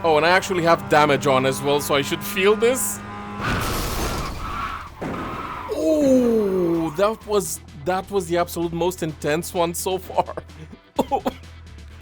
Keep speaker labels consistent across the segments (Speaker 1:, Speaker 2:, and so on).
Speaker 1: Oh, and I actually have damage on as well, so I should feel this. Oh, that was the absolute most intense one so far.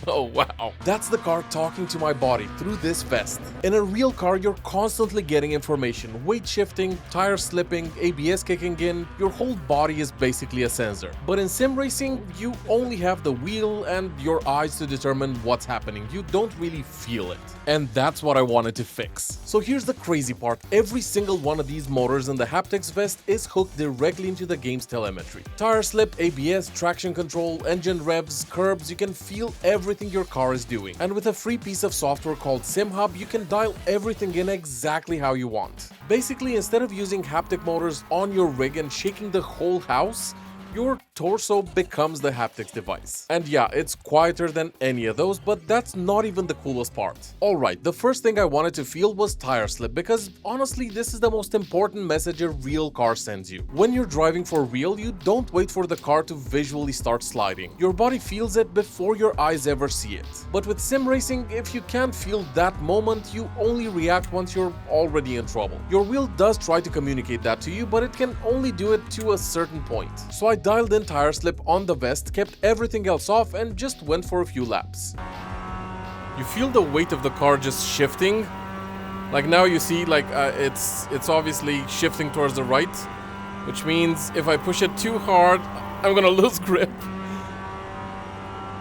Speaker 1: Oh, wow. That's the car talking to my body through this vest. In a real car, you're constantly getting information. Weight shifting, tire slipping, ABS kicking in. Your whole body is basically a sensor. But in sim racing, you only have the wheel and your eyes to determine what's happening. You don't really feel it. And that's what I wanted to fix. So here's the crazy part. Every single one of these motors in the Haptics vest is hooked directly into the game's telemetry. Tire slip, ABS, traction control, engine revs, curbs, you can feel everything your car is doing. And with a free piece of software called SimHub, you can dial everything in exactly how you want. Basically, instead of using haptic motors on your rig and shaking the whole house, your torso becomes the haptics device. And yeah, it's quieter than any of those, but that's not even the coolest part. Alright, the first thing I wanted to feel was tire slip, because honestly, this is the most important message a real car sends you. When you're driving for real, you don't wait for the car to visually start sliding. Your body feels it before your eyes ever see it. But with sim racing, if you can't feel that moment, you only react once you're already in trouble. Your wheel does try to communicate that to you, but it can only do it to a certain point. So I dialed in tire slip on the vest, kept everything else off, and just went for a few laps. You feel the weight of the car just shifting. Like now you see, like it's obviously shifting towards the right, which means if I push it too hard, I'm gonna lose grip.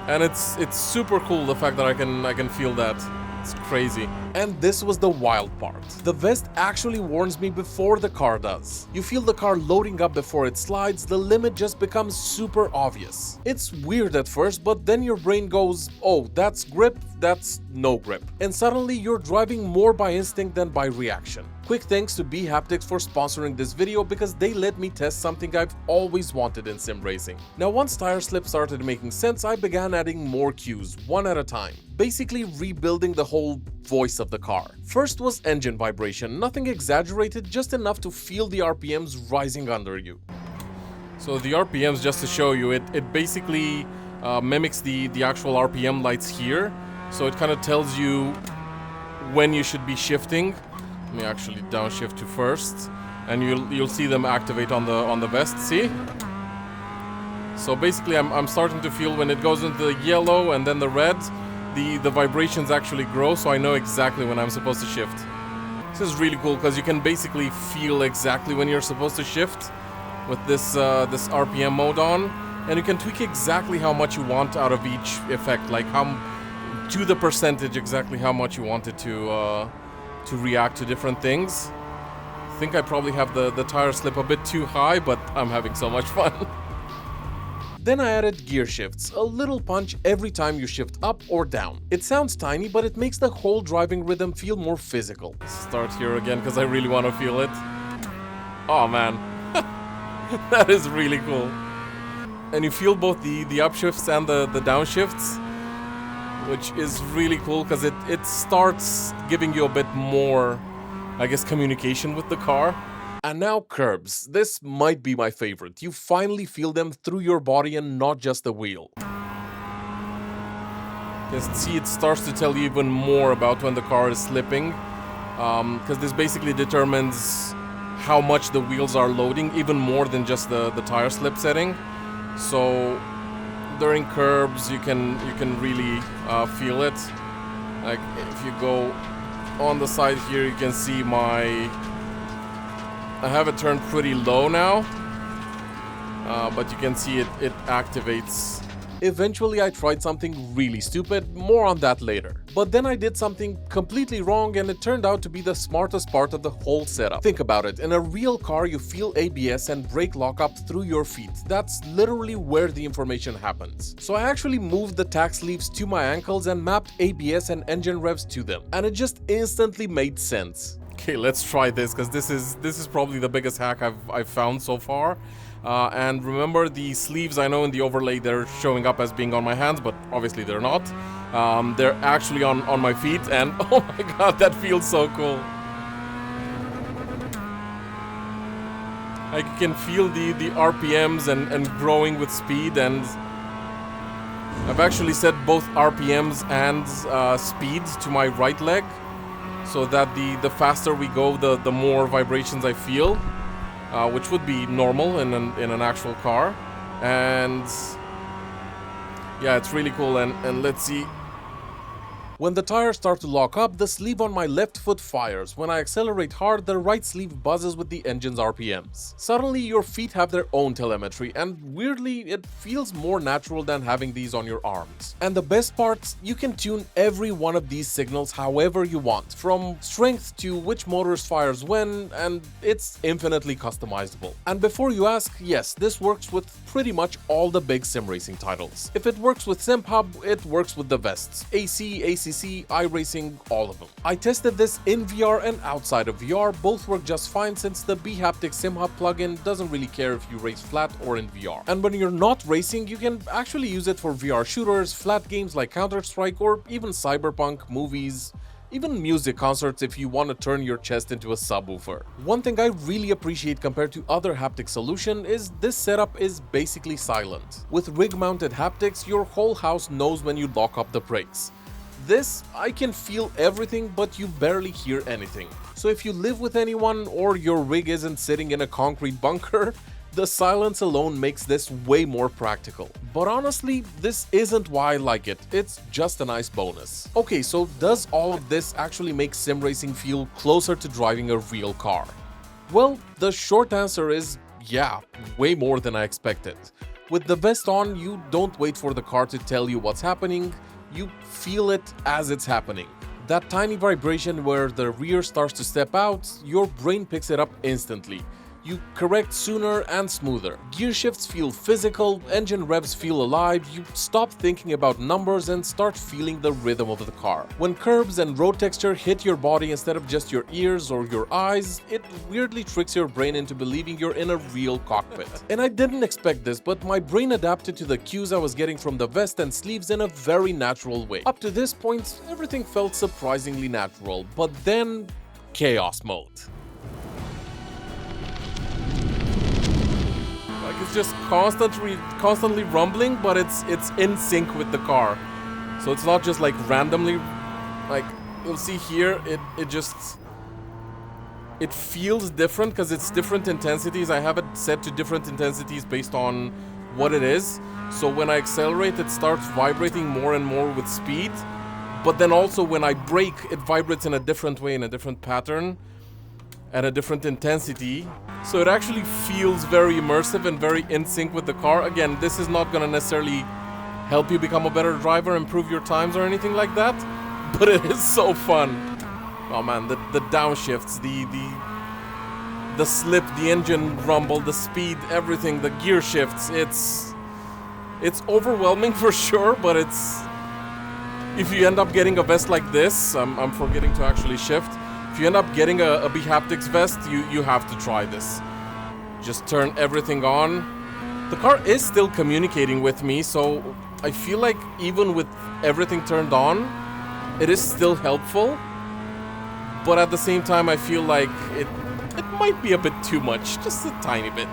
Speaker 1: And it's super cool, the fact that I can feel that. It's crazy. And this was the wild part. The vest actually warns me before the car does. You feel the car loading up before it slides, the limit just becomes super obvious. It's weird at first, but then your brain goes, oh, that's grip, that's no grip. And suddenly you're driving more by instinct than by reaction. Quick thanks to bHaptics for sponsoring this video, because they let me test something I've always wanted in sim racing. Now once tire slip started making sense, I began adding more cues, one at a time. Basically rebuilding the whole voice of the car. First was engine vibration, nothing exaggerated, just enough to feel the RPMs rising under you. So the RPMs, just to show you, it basically mimics the actual RPM lights here. So it kind of tells you when you should be shifting. Let me actually downshift to first, and you'll see them activate on the vest. See? So basically, I'm starting to feel when it goes into the yellow and then the red, the vibrations actually grow, so I know exactly when I'm supposed to shift. This is really cool because you can basically feel exactly when you're supposed to shift with this RPM mode on, and you can tweak exactly how much you want out of each effect, like how to the percentage exactly how much you want it to react to different things. I think I probably have the tire slip a bit too high, but I'm having so much fun. Then I added gear shifts, a little punch every time you shift up or down. It sounds tiny, but it makes the whole driving rhythm feel more physical. Start here again because I really want to feel it. Oh man, that is really cool. And you feel both the upshifts and the downshifts, which is really cool because it starts giving you a bit more, I guess, communication with the car. And now curbs. This might be my favorite. You finally feel them through your body and not just the wheel. Just see, it starts to tell you even more about when the car is slipping, because this basically determines how much the wheels are loading, even more than just the tire slip setting. So during curbs, you can really feel it. Like if you go on the side here, you can see I have it turned pretty low now, but you can see it activates. Eventually I tried something really stupid, more on that later. But then I did something completely wrong, and it turned out to be the smartest part of the whole setup. Think about it, in a real car you feel ABS and brake lockup through your feet. That's literally where the information happens. So I actually moved the tack sleeves to my ankles and mapped ABS and engine revs to them, and it just instantly made sense. Okay, let's try this, because this is probably the biggest hack I've found so far. And remember, the sleeves, I know in the overlay they're showing up as being on my hands, but obviously they're not. They're actually on my feet, and oh my god, that feels so cool. I can feel the RPMs and growing with speed, and I've actually set both RPMs and speed to my right leg. so that the faster we go, the more vibrations I feel, which would be normal in an actual car. And yeah, it's really cool. And let's see. When the tires start to lock up, the sleeve on my left foot fires. When I accelerate hard, the right sleeve buzzes with the engine's RPMs. Suddenly, your feet have their own telemetry, and weirdly, it feels more natural than having these on your arms. And the best part, you can tune every one of these signals however you want, from strength to which motors fires when, and it's infinitely customizable. And before you ask, yes, this works with pretty much all the big sim racing titles. If it works with SimHub, it works with the vests, AC, ACC, iRacing, all of them. I tested this in VR and outside of VR, both work just fine since the bHaptics SimHub plugin doesn't really care if you race flat or in VR. And when you're not racing, you can actually use it for VR shooters, flat games like Counter-Strike, or even Cyberpunk, movies, even music concerts if you want to turn your chest into a subwoofer. One thing I really appreciate compared to other haptic solution is this setup is basically silent. With rig-mounted haptics, your whole house knows when you lock up the brakes. This, I can feel everything, but you barely hear anything. So if you live with anyone or your rig isn't sitting in a concrete bunker, the silence alone makes this way more practical. But honestly, this isn't why I like it, it's just a nice bonus. Okay, so does all of this actually make sim racing feel closer to driving a real car? Well, the short answer is yeah, way more than I expected. With the vest on, you don't wait for the car to tell you what's happening, you feel it as it's happening. That tiny vibration where the rear starts to step out, your brain picks it up instantly. You correct sooner and smoother. Gear shifts feel physical, engine revs feel alive, you stop thinking about numbers and start feeling the rhythm of the car. When curbs and road texture hit your body instead of just your ears or your eyes, it weirdly tricks your brain into believing you're in a real cockpit. And I didn't expect this, but my brain adapted to the cues I was getting from the vest and sleeves in a very natural way. Up to this point, everything felt surprisingly natural, but then chaos mode. It's just constantly rumbling, but it's in sync with the car. So it's not just like randomly, like you'll see here, it feels different because it's different intensities. I have it set to different intensities based on what it is. So when I accelerate, it starts vibrating more and more with speed. But then also when I brake, it vibrates in a different way, in a different pattern, at a different intensity. So it actually feels very immersive and very in sync with the car. Again, this is not gonna necessarily help you become a better driver, improve your times or anything like that, but it is so fun. Oh man, the downshifts, the slip, the engine rumble, the speed, everything, the gear shifts, it's overwhelming for sure, but if you end up getting a vest like this, I'm forgetting to actually shift. If you end up getting a bHaptics vest, you have to try this. Just turn everything on. The car is still communicating with me, so I feel like even with everything turned on, it is still helpful. But at the same time, I feel like it might be a bit too much, just a tiny bit.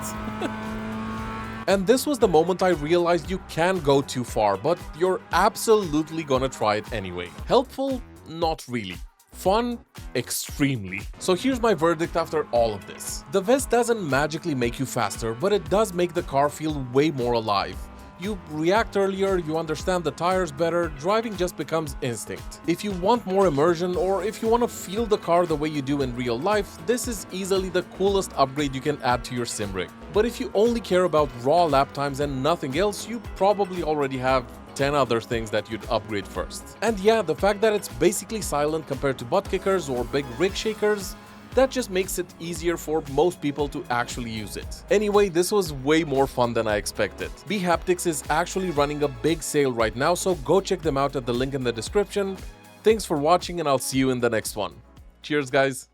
Speaker 1: And this was the moment I realized you can go too far, but you're absolutely gonna try it anyway. Helpful? Not really. Fun? Extremely. So here's my verdict after all of this. The vest doesn't magically make you faster, but it does make the car feel way more alive. You react earlier, you understand the tires better, driving just becomes instinct. If you want more immersion, or if you want to feel the car the way you do in real life, this is easily the coolest upgrade you can add to your sim rig. But if you only care about raw lap times and nothing else, you probably already have 10 other things that you'd upgrade first. And yeah, the fact that it's basically silent compared to butt kickers or big rig shakers, that just makes it easier for most people to actually use it. Anyway, this was way more fun than I expected. bHaptics is actually running a big sale right now, so go check them out at the link in the description. Thanks for watching and I'll see you in the next one. Cheers guys!